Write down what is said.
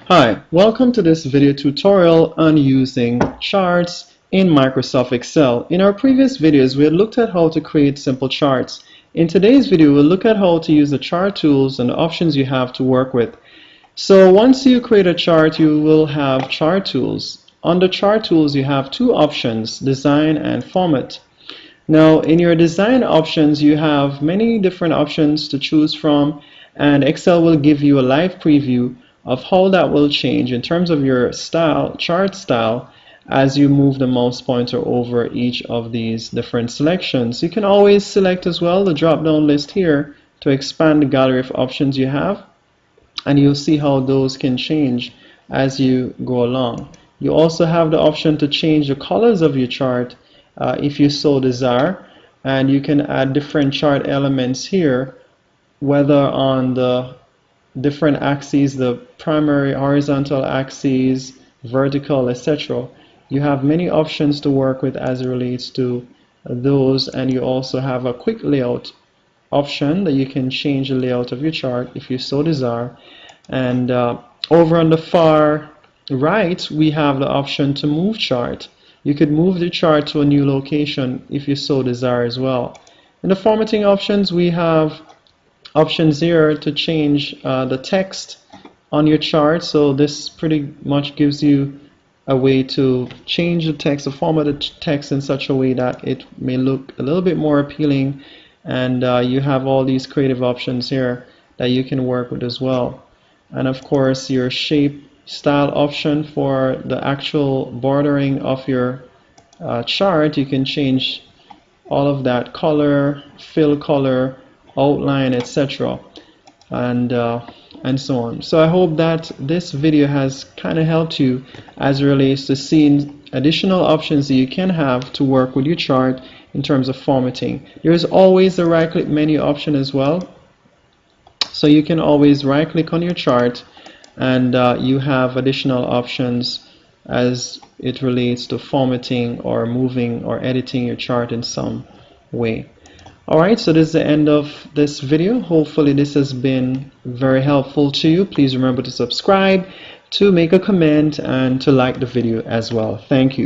Hi, welcome to this video tutorial on using charts in Microsoft Excel. In our previous videos, we had looked at how to create simple charts. In today's video, we'll look at how to use the chart tools and the options you have to work with. So once you create a chart, you will have chart tools. Under chart tools, you have two options, design and format. Now, in your design options, you have many different options to choose from, and Excel will give you a live preview of how that will change in terms of your style, chart style, as you move the mouse pointer over each of these different selections. You can always select as well the drop-down list here to expand the gallery of options you have, and you'll see how those can change as you go along. You also have the option to change the colors of your chart if you so desire, and you can add different chart elements here, whether on the different axes, the primary horizontal axes, vertical, etc. You have many options to work with as it relates to those, and you also have a quick layout option that you can change the layout of your chart if you so desire. And over on the far right, we have the option to move chart. You could move the chart to a new location if you so desire as well. In the formatting options, we have options here to change the text on your chart. So this pretty much gives you a way to change the text or format the text in such a way that it may look a little bit more appealing, and you have all these creative options here that you can work with as well. And of course, your shape style option for the actual bordering of your chart, you can change all of that, color, fill color, outline, etc., and so on. So I hope that this video has kind of helped you as it relates to seeing additional options that you can have to work with your chart in terms of formatting. There is always the right click menu option as well, so you can always right click on your chart and you have additional options as it relates to formatting or moving or editing your chart in some way. Alright, so this is the end of this video. Hopefully this has been very helpful to you. Please remember to subscribe, to make a comment, and to like the video as well. Thank you.